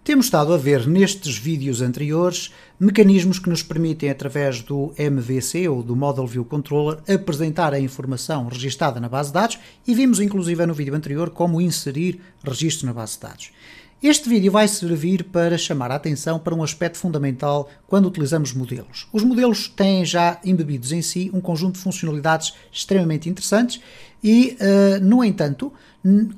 Temos estado a ver nestes vídeos anteriores mecanismos que nos permitem, através do MVC ou do Model View Controller, apresentar a informação registada na base de dados e vimos inclusive no vídeo anterior como inserir registros na base de dados. Este vídeo vai servir para chamar a atenção para um aspecto fundamental quando utilizamos modelos. Os modelos têm já embebidos em si um conjunto de funcionalidades extremamente interessantes e, no entanto,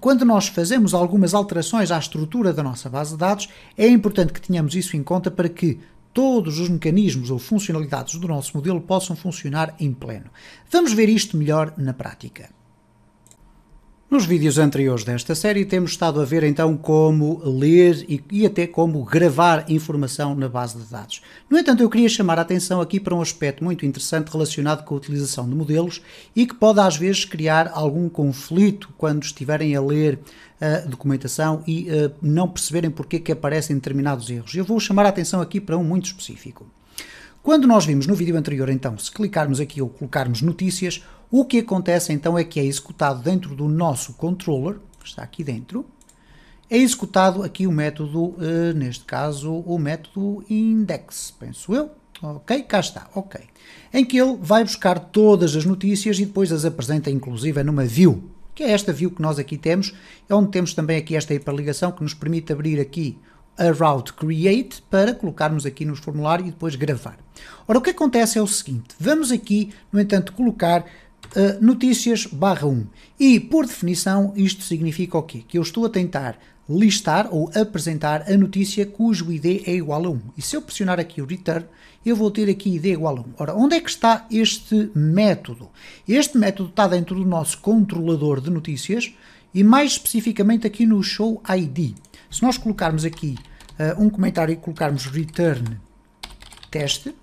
quando nós fazemos algumas alterações à estrutura da nossa base de dados, é importante que tenhamos isso em conta para que todos os mecanismos ou funcionalidades do nosso modelo possam funcionar em pleno. Vamos ver isto melhor na prática. Nos vídeos anteriores desta série temos estado a ver então como ler e até como gravar informação na base de dados. No entanto, eu queria chamar a atenção aqui para um aspecto muito interessante relacionado com a utilização de modelos e que pode às vezes criar algum conflito quando estiverem a ler a documentação e não perceberem porque é que aparecem determinados erros. Eu vou chamar a atenção aqui para um muito específico. Quando nós vimos no vídeo anterior, então, se clicarmos aqui ou colocarmos notícias, o que acontece então é que é executado dentro do nosso controller, que está aqui dentro, é executado aqui o método, neste caso, o método index, penso eu. Ok, cá está, ok. Em que ele vai buscar todas as notícias e depois as apresenta inclusive numa view, que é esta view que nós aqui temos, é onde temos também aqui esta hiperligação que nos permite abrir aqui a route create para colocarmos aqui nos formulários e depois gravar. Ora, o que acontece é o seguinte, vamos aqui, no entanto, colocar notícias /1 e, por definição, isto significa o quê? Que eu estou a tentar listar ou apresentar a notícia cujo ID é igual a 1. E se eu pressionar aqui o return, eu vou ter aqui ID igual a 1. Ora, onde é que está este método? Este método está dentro do nosso controlador de notícias e mais especificamente aqui no show ID. Se nós colocarmos aqui um comentário e colocarmos return teste,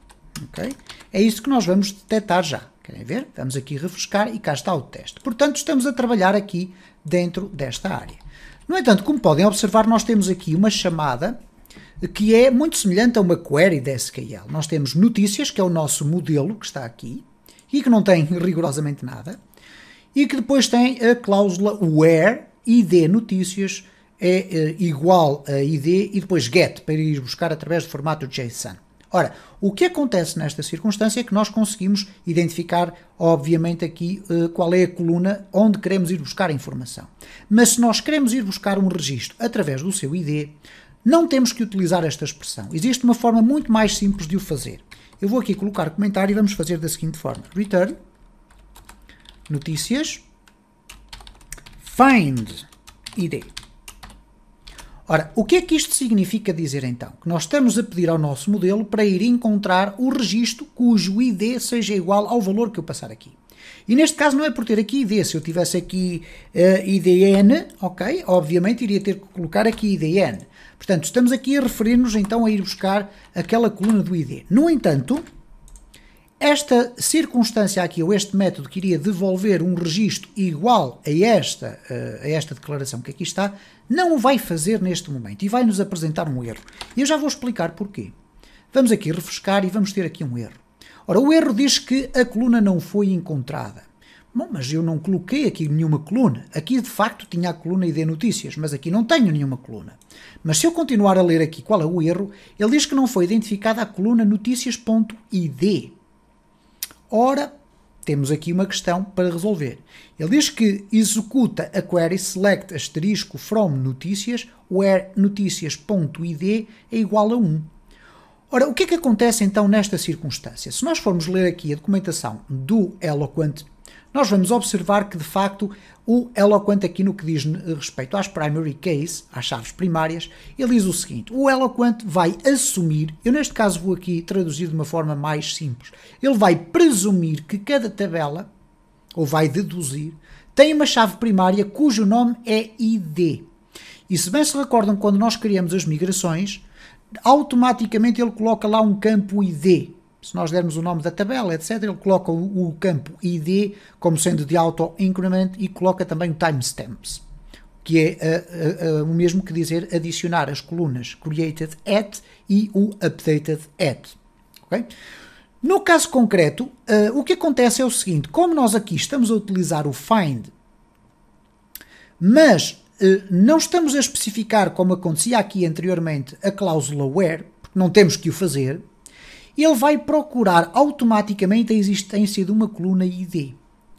okay, é isso que nós vamos detectar já. Querem ver? Vamos aqui refrescar e cá está o teste. Portanto, estamos a trabalhar aqui dentro desta área. No entanto, como podem observar, nós temos aqui uma chamada que é muito semelhante a uma query de SQL. Nós temos notícias, que é o nosso modelo que está aqui, e que não tem rigorosamente nada, e que depois tem a cláusula where id notícias é igual a id e depois get, para ir buscar através do formato JSON. Ora, o que acontece nesta circunstância é que nós conseguimos identificar, obviamente, aqui qual é a coluna onde queremos ir buscar a informação. Mas se nós queremos ir buscar um registro através do seu ID, não temos que utilizar esta expressão. Existe uma forma muito mais simples de o fazer. Eu vou aqui colocar comentário e vamos fazer da seguinte forma. Return, notícias, find ID. Ora, o que é que isto significa dizer então? Que nós estamos a pedir ao nosso modelo para ir encontrar o registro cujo ID seja igual ao valor que eu passar aqui. E neste caso não é por ter aqui ID, se eu tivesse aqui IDN, ok, obviamente iria ter que colocar aqui IDN. Portanto, estamos aqui a referir-nos então a ir buscar aquela coluna do ID. No entanto, esta circunstância aqui, ou este método que iria devolver um registro igual a esta declaração que aqui está, não o vai fazer neste momento e vai nos apresentar um erro. E eu já vou explicar porquê. Vamos aqui refrescar e vamos ter aqui um erro. Ora, o erro diz que a coluna não foi encontrada. Bom, mas eu não coloquei aqui nenhuma coluna. Aqui, de facto, tinha a coluna ID notícias, mas aqui não tenho nenhuma coluna. Mas se eu continuar a ler aqui qual é o erro, ele diz que não foi identificada a coluna notícias.id. Ora, temos aqui uma questão para resolver. Ele diz que executa a query select asterisco from notícias where notícias.id é igual a 1. Ora, o que é que acontece então nesta circunstância? Se nós formos ler aqui a documentação do Eloquent, nós vamos observar que, de facto, o Eloquent aqui no que diz respeito às primary keys, às chaves primárias, ele diz o seguinte, o Eloquent vai assumir, eu neste caso vou aqui traduzir de uma forma mais simples, ele vai presumir que cada tabela, ou vai deduzir, tem uma chave primária cujo nome é ID. E se bem se recordam, quando nós criamos as migrações, automaticamente ele coloca lá um campo ID. Se nós dermos o nome da tabela, etc., ele coloca o campo ID como sendo de auto-increment e coloca também o timestamps, que é o mesmo que dizer adicionar as colunas created at e o updated at. Okay? No caso concreto, o que acontece é o seguinte, como nós aqui estamos a utilizar o find, mas não estamos a especificar, como acontecia aqui anteriormente, a cláusula where, porque não temos que o fazer, ele vai procurar automaticamente a existência de uma coluna ID,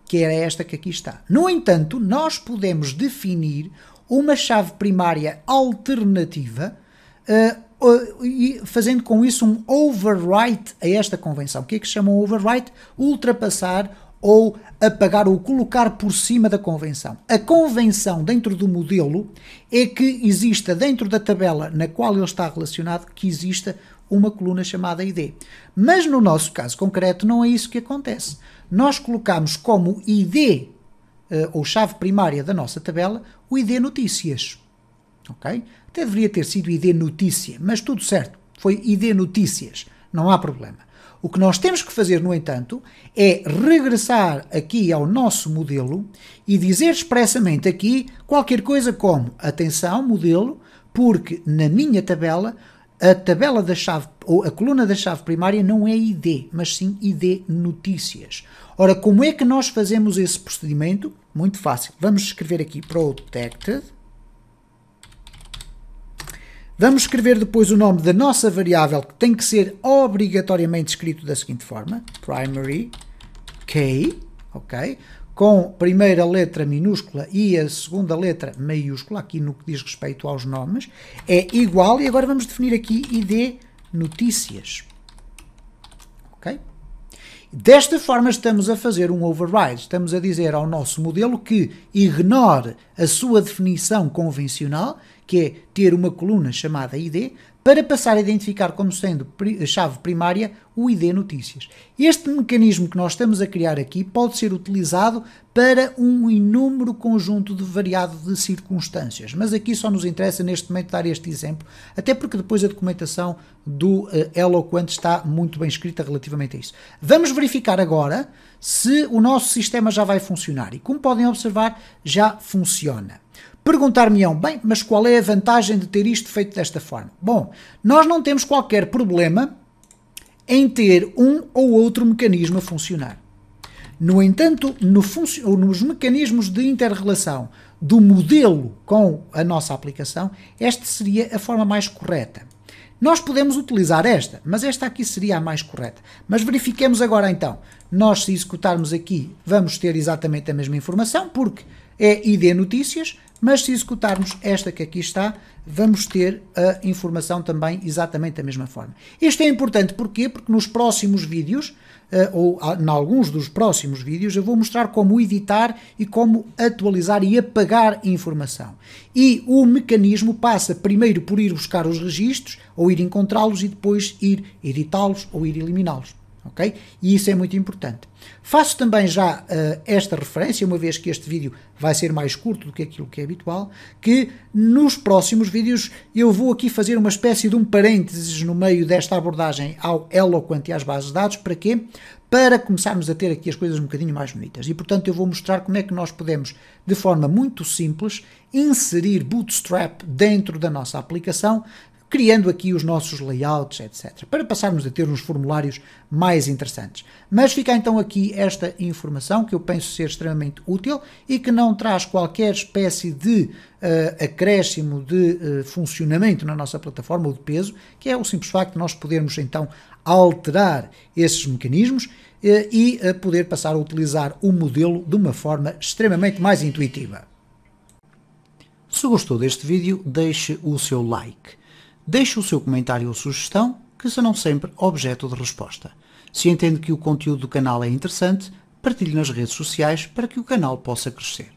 que era esta que aqui está. No entanto, nós podemos definir uma chave primária alternativa, fazendo com isso um overwrite a esta convenção. O que é que se chama um overwrite? Ultrapassar ou apagar ou colocar por cima da convenção. A convenção dentro do modelo é que exista dentro da tabela na qual ele está relacionado, que exista uma coluna chamada ID. Mas no nosso caso concreto não é isso que acontece. Nós colocamos como ID, ou chave primária da nossa tabela, o ID notícias. Ok? Até deveria ter sido ID notícia, mas tudo certo. Foi ID notícias. Não há problema. O que nós temos que fazer, no entanto, é regressar aqui ao nosso modelo e dizer expressamente aqui qualquer coisa como: atenção, modelo, porque na minha tabela, a tabela da chave, ou a coluna da chave primária não é ID, mas sim ID notícias. Ora, como é que nós fazemos esse procedimento? Muito fácil. Vamos escrever aqui protected. Vamos escrever depois o nome da nossa variável, que tem que ser obrigatoriamente escrito da seguinte forma: primary key, ok? Com a primeira letra minúscula e a segunda letra maiúscula, aqui no que diz respeito aos nomes, é igual, e agora vamos definir aqui ID notícias. Ok? Desta forma estamos a fazer um override, estamos a dizer ao nosso modelo que ignore a sua definição convencional, que é ter uma coluna chamada ID, para passar a identificar como sendo chave primária o ID notícias. Este mecanismo que nós estamos a criar aqui pode ser utilizado para um inúmero conjunto de variado de circunstâncias, mas aqui só nos interessa neste momento dar este exemplo, até porque depois a documentação do Eloquent está muito bem escrita relativamente a isso. Vamos verificar agora se o nosso sistema já vai funcionar, e como podem observar, já funciona. Perguntar-me-ão, bem, mas qual é a vantagem de ter isto feito desta forma? Bom, nós não temos qualquer problema em ter um ou outro mecanismo a funcionar. No entanto, nos mecanismos de inter-relação do modelo com a nossa aplicação, esta seria a forma mais correta. Nós podemos utilizar esta, mas esta aqui seria a mais correta. Mas verifiquemos agora então. Nós, se executarmos aqui, vamos ter exatamente a mesma informação, porque é ID notícias, mas se executarmos esta que aqui está, vamos ter a informação também exatamente da mesma forma. Isto é importante porquê? Porque nos próximos vídeos, ou em alguns dos próximos vídeos, eu vou mostrar como editar e como atualizar e apagar informação. E o mecanismo passa primeiro por ir buscar os registros, ou ir encontrá-los, e depois ir editá-los ou ir eliminá-los. Okay? E isso é muito importante. Faço também já esta referência, uma vez que este vídeo vai ser mais curto do que aquilo que é habitual, que nos próximos vídeos eu vou aqui fazer uma espécie de um parênteses no meio desta abordagem ao Eloquent e às bases de dados. Para quê? Para começarmos a ter aqui as coisas um bocadinho mais bonitas. E, portanto, eu vou mostrar como é que nós podemos, de forma muito simples, inserir Bootstrap dentro da nossa aplicação, criando aqui os nossos layouts, etc., para passarmos a ter uns formulários mais interessantes. Mas fica então aqui esta informação que eu penso ser extremamente útil e que não traz qualquer espécie de acréscimo de funcionamento na nossa plataforma ou de peso, que é o simples facto de nós podermos então alterar esses mecanismos e poder passar a utilizar o modelo de uma forma extremamente mais intuitiva. Se gostou deste vídeo, deixe o seu like. Deixe o seu comentário ou sugestão, que serão sempre objeto de resposta. Se entende que o conteúdo do canal é interessante, partilhe nas redes sociais para que o canal possa crescer.